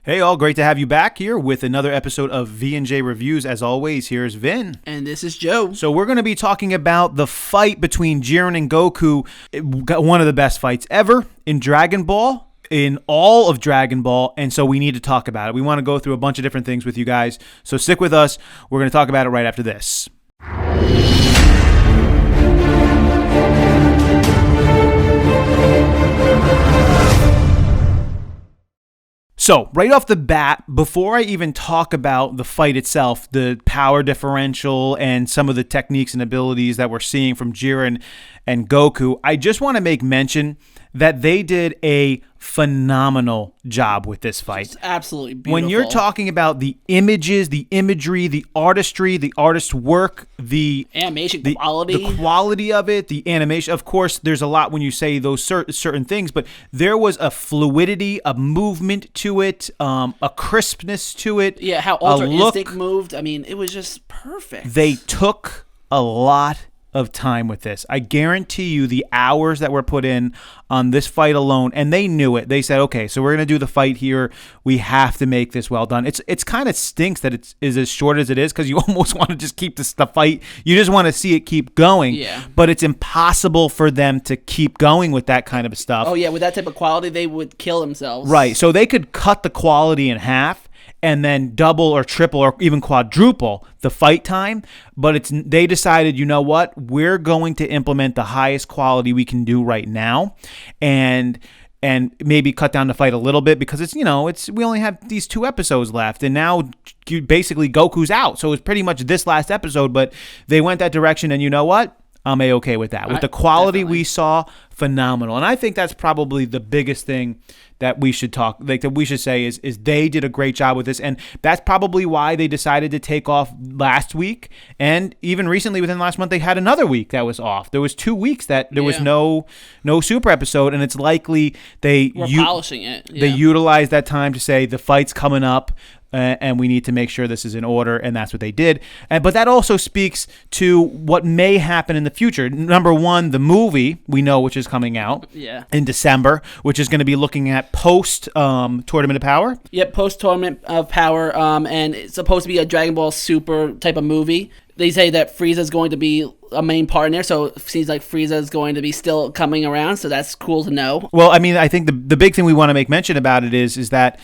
Hey all, great to have you back here with another episode of V&J Reviews. As always, here's Vin. And this is Joe. So we're going to be talking about the fight between Jiren and Goku. One of the best fights ever in Dragon Ball, in all of Dragon Ball, and so we need to talk about it. We want to go through a bunch of different things with you guys, so stick with us. We're going to talk about it right after this. So, right off the bat, before I even talk about the fight itself, the power differential and some of the techniques and abilities that we're seeing from Jiren and Goku, I just want to make mention that they did a phenomenal job with this fight. It's absolutely beautiful. When you're talking about the images, the imagery, the artistry, the artist work, the animation quality, the quality of it, the animation. Of course, there's a lot when you say those certain things, but there was a fluidity, a movement to it, a crispness to it. Yeah, how Ultra Instinct moved. I mean, it was just perfect. They took a lot of time with this. I guarantee you the hours that were put in on this fight alone, and they knew it. They said, okay, so we're going to do the fight here. We have to make this well done. It's kind of stinks that it is as short as it is, because you almost want to just keep the fight. You just want to see it keep going. Yeah. But it's impossible for them to keep going with that kind of stuff. Oh, yeah, with that type of quality, they would kill themselves. Right, so they could cut the quality in half and then double or triple or even quadruple the fight time. But they decided, you know what? We're going to implement the highest quality we can do right now, and maybe cut down the fight a little bit, because we only have these 2 episodes left, and now basically Goku's out. So it's pretty much this last episode, but they went that direction, and you know what? I'm A-okay with that. With the quality we saw, phenomenal. And I think that's probably the biggest thing that we should say is they did a great job with this. And that's probably why they decided to take off last week. And even recently, within the last month, they had another week that was off. There was 2 weeks that there was no super episode. And it's likely we're polishing it. Yeah. They utilized that time to say the fight's coming up, and we need to make sure this is in order, and that's what they did. But that also speaks to what may happen in the future. Number one, the movie we know, which is coming out in December, which is going to be looking at post Tournament of Power. Yep, post Tournament of Power, and it's supposed to be a Dragon Ball Super type of movie. They say that Frieza's going to be a main part in there, so it seems like Frieza's going to be still coming around, so that's cool to know. Well, I mean, I think the big thing we want to make mention about it is that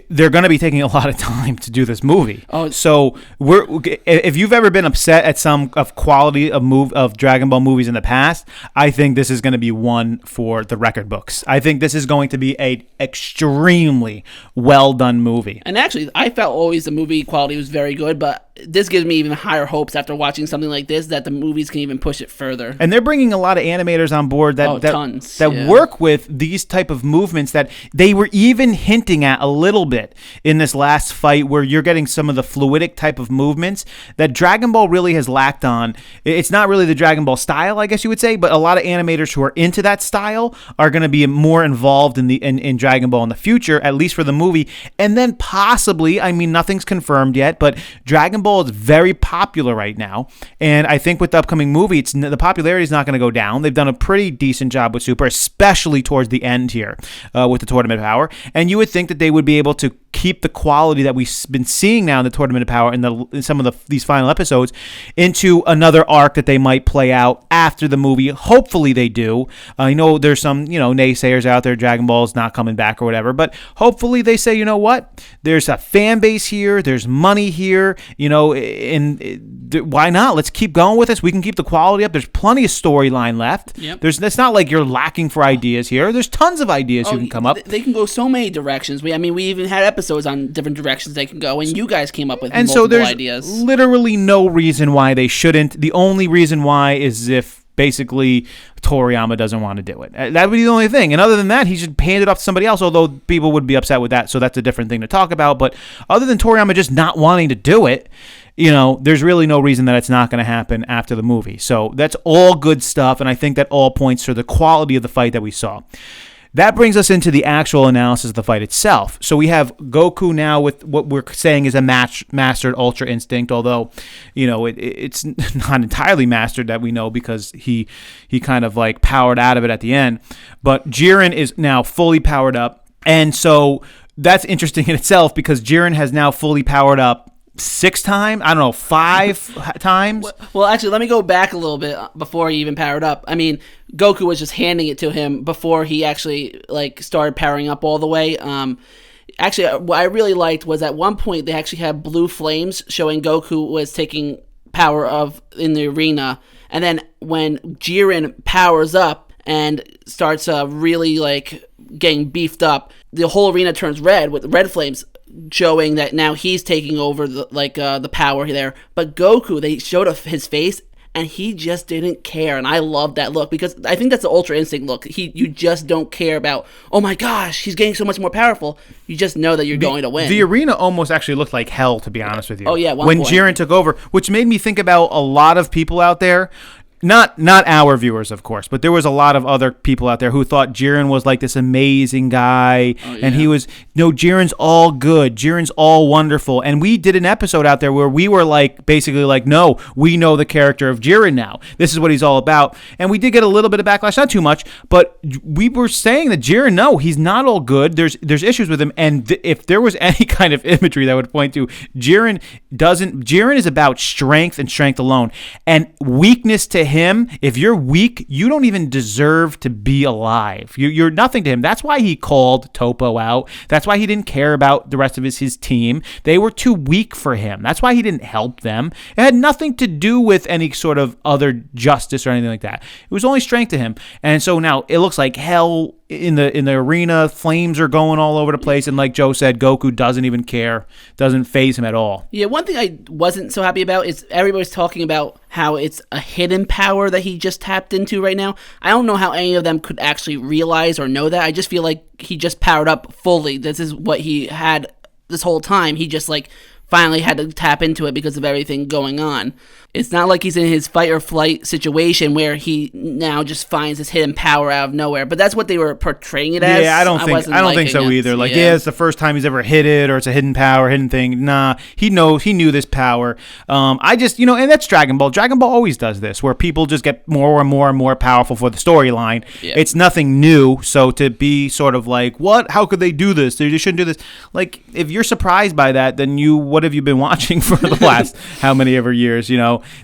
they're going to be taking a lot of time to do this movie. Oh, so if you've ever been upset at some of quality of Dragon Ball movies in the past, I think this is going to be one for the record books. I think this is going to be a extremely well done movie. And actually, I felt always the movie quality was very good, but this gives me even higher hopes after watching something like this that the movies can even push it further. And they're bringing a lot of animators on board that work with these type of movements that they were even hinting at a little bit in this last fight, where you're getting some of the fluidic type of movements that Dragon Ball really has lacked on. It's not really the Dragon Ball style, I guess you would say, but a lot of animators who are into that style are going to be more involved in Dragon Ball in the future, at least for the movie. And then possibly, I mean, nothing's confirmed yet, but Dragon Ball is very popular right now, and I think with the upcoming movie, the popularity is not going to go down. They've done a pretty decent job with Super, especially towards the end here with the Tournament of Power, and you would think that they would be able to keep the quality that we've been seeing now in the Tournament of Power in some of these final episodes into another arc that they might play out after the movie. Hopefully they do. I know there's some naysayers out there, Dragon Ball's not coming back or whatever, but hopefully they say, you know what, there's a fan base here, there's money here, and why not? Let's keep going with this. We can keep the quality up. There's plenty of storyline left. Yep. It's not like you're lacking for ideas here. There's tons of ideas you can come up. They can go so many directions. We even had episodes on different directions they can go, and you guys came up with and multiple so there's ideas. Literally no reason why they shouldn't. The only reason why is if basically Toriyama doesn't want to do it. That would be the only thing. And other than that, he should hand it off to somebody else, although people would be upset with that, so that's a different thing to talk about. But other than Toriyama just not wanting to do it, there's really no reason that it's not going to happen after the movie. So that's all good stuff, and I think that all points to the quality of the fight that we saw. That brings us into the actual analysis of the fight itself. So we have Goku now with what we're saying is a mastered Ultra Instinct, although, it's not entirely mastered, that we know, because he kind of like powered out of it at the end. But Jiren is now fully powered up. And so that's interesting in itself because Jiren has now fully powered up 6 times. I don't know, 5 times. Well, actually, let me go back a little bit before he even powered up. I mean, Goku was just handing it to him before he actually started powering up all the way. Actually, what I really liked was at one point they actually had blue flames showing Goku was taking power in the arena, and then when Jiren powers up and starts really getting beefed up, the whole arena turns red with red flames, showing that now he's taking over the power there. But Goku, they showed his face, and he just didn't care, and I love that look because I think that's the Ultra Instinct look. You just don't care about, oh my gosh, he's getting so much more powerful. You just know that you're going to win. The arena almost actually looked like hell, to be honest with you. Oh yeah, when Jiren took over, which made me think about a lot of people out there. Not our viewers, of course, but there was a lot of other people out there who thought Jiren was like this amazing guy, and he was, Jiren's all good, Jiren's all wonderful, and we did an episode out there where we were basically no, we know the character of Jiren now. This is what he's all about, and we did get a little bit of backlash, not too much, but we were saying that Jiren, no, he's not all good. There's issues with him, and if there was any kind of imagery that would point to Jiren is about strength and strength alone, and weakness to him, if you're weak, you don't even deserve to be alive. You're nothing to him. That's why he called Topo out. That's why he didn't care about the rest of his team. They were too weak for him. That's why he didn't help them. It had nothing to do with any sort of other justice or anything like that. It was only strength to him. And so now it looks like hell in the arena. Flames are going all over the place, and like Joe said, Goku doesn't even care. Doesn't faze him at all. Yeah, one thing I wasn't so happy about is everybody's talking about how it's a hidden power that he just tapped into right now. I don't know how any of them could actually realize or know that. I just feel like he just powered up fully. This is what he had this whole time. He just finally had to tap into it because of everything going on. It's not like he's in his fight or flight situation where he now just finds this hidden power out of nowhere. But that's what they were portraying it as. Yeah, I don't think so either. It's the first time he's ever hit it, or it's a hidden power, hidden thing. Nah, he knew this power. I just, and that's Dragon Ball. Dragon Ball always does this, where people just get more and more and more powerful for the storyline. Yeah. It's nothing new. So to be sort of what? How could they do this? They shouldn't do this. If you're surprised by that, then what have you been watching for the last how many ever years?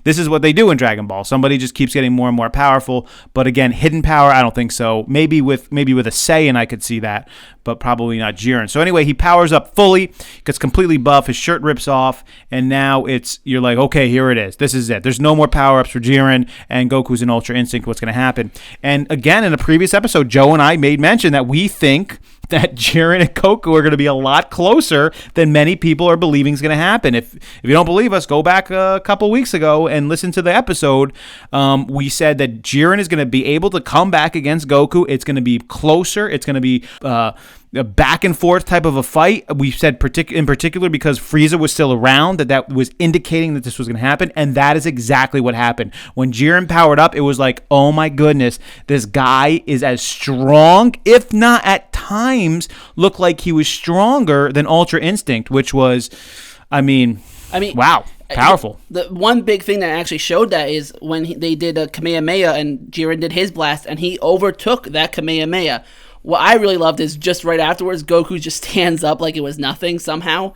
This is what they do in Dragon Ball. Somebody just keeps getting more and more powerful. But again, hidden power, I don't think so. Maybe with a Saiyan, I could see that, but probably not Jiren. So anyway, he powers up fully, gets completely buff, his shirt rips off, and now you're like, okay, here it is. This is it. There's no more power-ups for Jiren, and Goku's in Ultra Instinct. What's going to happen? And again, in a previous episode, Joe and I made mention that we think that Jiren and Goku are going to be a lot closer than many people are believing is going to happen. If you don't believe us, go back a couple weeks ago and listen to the episode. We said that Jiren is going to be able to come back against Goku. It's going to be closer. It's going to be a back and forth type of a fight. We said in particular because Frieza was still around that was indicating that this was going to happen, and that is exactly what happened. When Jiren powered up, it was like, oh my goodness, this guy is as strong, if not at times, looked like he was stronger than Ultra Instinct, which was, wow. Powerful. The one big thing that actually showed that is when they did a Kamehameha and Jiren did his blast, and he overtook that Kamehameha. What I really loved is just right afterwards, Goku just stands up like it was nothing somehow,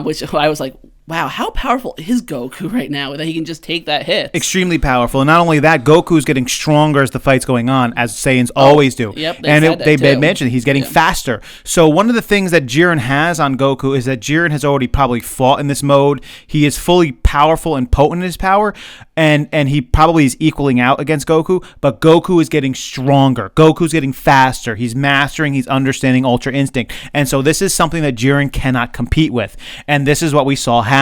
which I was like, wow, how powerful is Goku right now that he can just take that hit? Extremely powerful. And not only that, Goku's getting stronger as the fight's going on, as Saiyans always do. Yep, they mentioned he's getting faster. So one of the things that Jiren has on Goku is that Jiren has already probably fought in this mode. He is fully powerful and potent in his power, and he probably is equaling out against Goku, but Goku is getting stronger. Goku's getting faster. He's mastering, he's understanding Ultra Instinct. And so this is something that Jiren cannot compete with. And this is what we saw happen.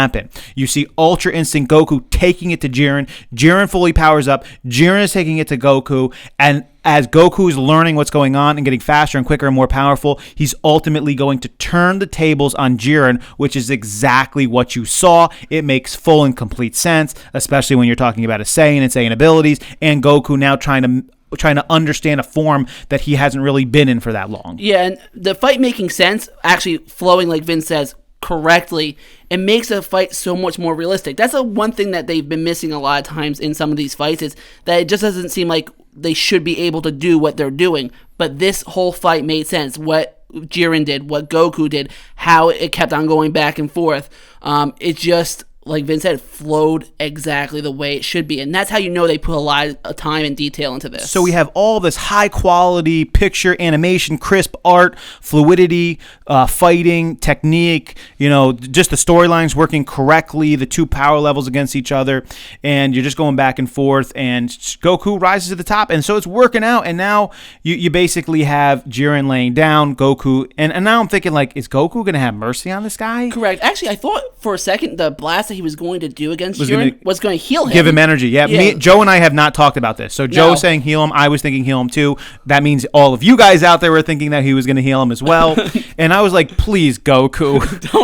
You see Ultra Instinct Goku taking it to Jiren. Jiren fully powers up. Jiren is taking it to Goku, and as Goku is learning what's going on and getting faster and quicker and more powerful, he's ultimately going to turn the tables on Jiren, which is exactly what you saw. It makes full and complete sense, especially when you're talking about a Saiyan and Saiyan abilities, and Goku now trying to understand a form that he hasn't really been in for that long. Yeah, and the fight making sense, actually flowing like Vince says, correctly, it makes a fight so much more realistic. That's the one thing that they've been missing a lot of times in some of these fights, is that it just doesn't seem like they should be able to do what they're doing. But this whole fight made sense. What Jiren did, what Goku did, how it kept on going back and forth. It just, like Vince said, flowed exactly the way it should be. And that's how you know they put a lot of time and detail into this. So we have all this high-quality picture, animation, crisp art, fluidity, fighting, technique, just the storylines working correctly, the two power levels against each other, and you're just going back and forth, and Goku rises to the top. And so it's working out, and now you basically have Jiren laying down, Goku, and now I'm thinking, like, is Goku going to have mercy on this guy? Correct. Actually, I thought for a second the blast he was going to do against Jiren was going to heal him. Give him energy. Yeah. Joe and I have not talked about this. So Joe saying heal him, I was thinking heal him too. That means all of you guys out there were thinking that he was going to heal him as well. And I was like, please, Goku.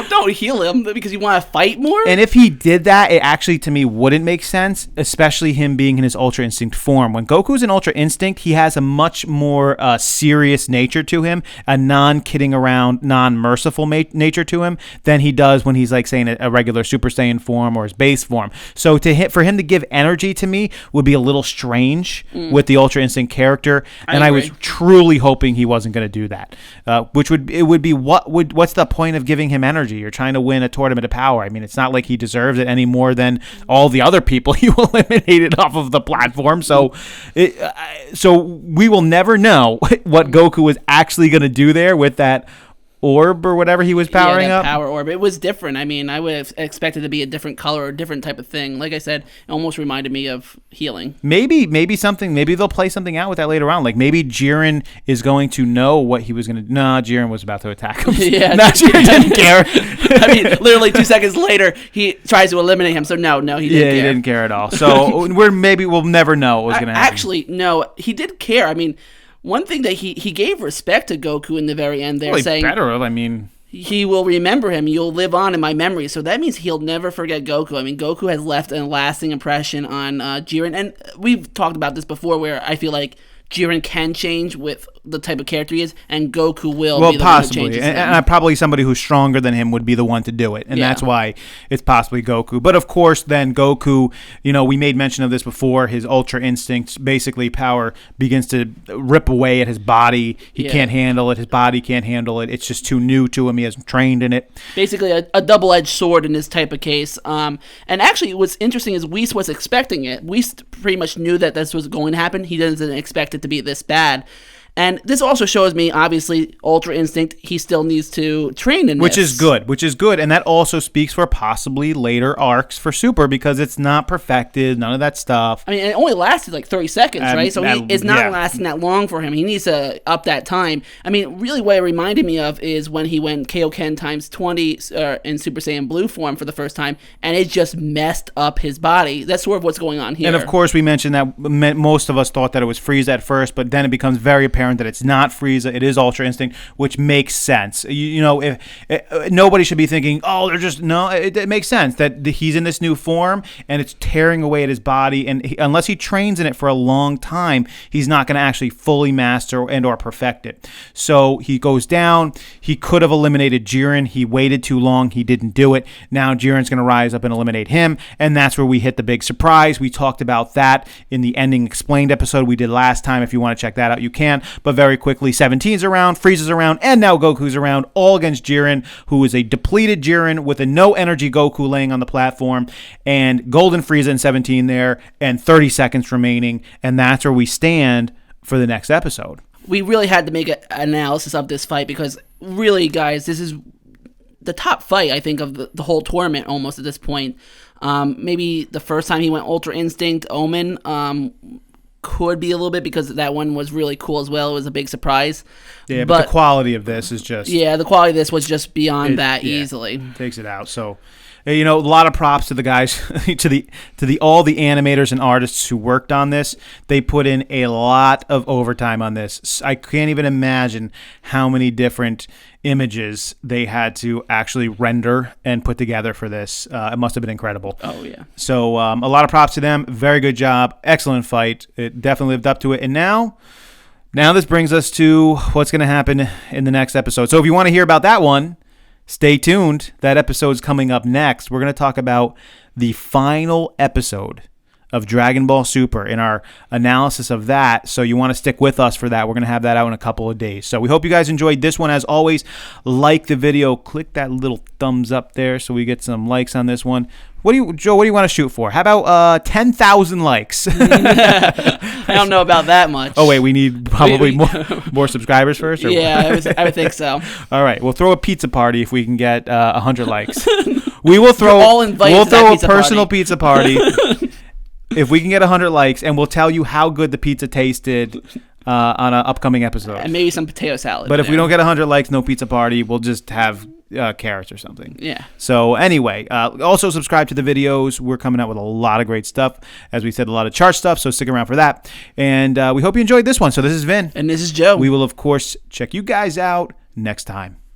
Don't heal him because you want to fight more? And if he did that, it actually, to me, wouldn't make sense, especially him being in his Ultra Instinct form. When Goku's in Ultra Instinct, he has a much more serious nature to him, a non-kidding around, non-merciful nature to him than he does when he's, like, saying a regular Super Saiyan form or his base form. So for him to give energy to me would be a little strange with the Ultra Instinct character, and I was truly hoping he wasn't going to do that. What's the point of giving him energy? You're trying to win a tournament of power. I mean, it's not like he deserves it any more than all the other people you eliminated off of the platform. So we will never know what Goku was actually going to do there with that orb or whatever he was powering up. Power orb. It was different. I mean, I would have expected it to be a different color or a different type of thing. Like I said, it almost reminded me of healing. Maybe they'll play something out with that later on. Like maybe Jiren is going to know what he was going to do. No, Jiren was about to attack him. Yeah. Jiren didn't care. I mean, literally 2 seconds later, he tries to eliminate him. So no, he didn't care. He didn't care at all. So we'll never know what was going to happen. Actually, no, he did care. I mean, one thing that he gave respect to Goku in the very end there, saying he will remember him. You'll live on in my memory. So that means he'll never forget Goku. I mean, Goku has left a lasting impression on Jiren. And we've talked about this before where I feel like Jiren can change with the type of character he is, and Goku will be the one who changes him. And probably somebody who's stronger than him would be the one to do it, and that's why it's possibly Goku. But of course, then Goku, we made mention of this before, his Ultra Instinct, basically power begins to rip away at his body. He can't handle it. His body can't handle it. It's just too new to him. He hasn't trained in it. Basically, a double-edged sword in this type of case. And actually, what's interesting is Whis was expecting it. Whis pretty much knew that this was going to happen. He doesn't expect it to be this bad. And this also shows me, obviously, Ultra Instinct, he still needs to train in this. Which is good. And that also speaks for possibly later arcs for Super, because it's not perfected, none of that stuff. I mean, it only lasted like 30 seconds, right? So it's not lasting that long for him. He needs to up that time. I mean, really what it reminded me of is when he went Kaioken times 20 in Super Saiyan Blue form for the first time, and it just messed up his body. That's sort of what's going on here. And of course, we mentioned that most of us thought that it was Frieza at first, but then it becomes very apparent that it's not Frieza, it is Ultra Instinct, which makes sense. If nobody should be thinking, it makes sense that he's in this new form and it's tearing away at his body, and unless he trains in it for a long time, he's not going to actually fully master and or perfect it. So he goes down. He could have eliminated Jiren. He waited too long. He didn't do it. Now Jiren's going to rise up and eliminate him, and that's where we hit the big surprise. We talked about that in the Ending Explained episode we did last time. If you want to check that out, you can. But very quickly, 17's around, Frieza's around, and now Goku's around, all against Jiren, who is a depleted Jiren with a no-energy Goku laying on the platform, and Golden Frieza and 17 there, and 30 seconds remaining, and that's where we stand for the next episode. We really had to make an analysis of this fight, because really, guys, this is the top fight, I think, of the whole tournament almost at this point. Maybe the first time he went Ultra Instinct, Omen, could be a little bit, because that one was really cool as well. It was a big surprise. Yeah, but the quality of this is just... Yeah, the quality of this was just beyond that easily. Takes it out. So, a lot of props to the guys, to all the animators and artists who worked on this. They put in a lot of overtime on this. I can't even imagine how many different images they had to actually render and put together for this. It must have been incredible. Oh, yeah. So a lot of props to them. Very good job. Excellent fight. It definitely lived up to it. And now this brings us to what's going to happen in the next episode. So if you want to hear about that one, stay tuned. That episode's coming up next. We're going to talk about the final episode of Dragon Ball Super in our analysis of that. So you want to stick with us for that. We're going to have that out in a couple of days. So we hope you guys enjoyed this one. As always, like the video. Click that little thumbs up there so we get some likes on this one. Joe, what do you want to shoot for? How about 10,000 likes? I don't know about that much. Oh, wait, we need probably more subscribers first? Or yeah, I would think so. All right, we'll throw a pizza party if we can get 100 likes. We will throw a personal pizza party if we can get 100 likes, and we'll tell you how good the pizza tasted on an upcoming episode. And maybe some potato salad. But if we don't get 100 likes, no pizza party. We'll just have carrots or something. Yeah. So anyway, also subscribe to the videos. We're coming out with a lot of great stuff. As we said, a lot of chart stuff, so stick around for that. And we hope you enjoyed this one. So this is Vin. And this is Joe. We will, of course, check you guys out next time.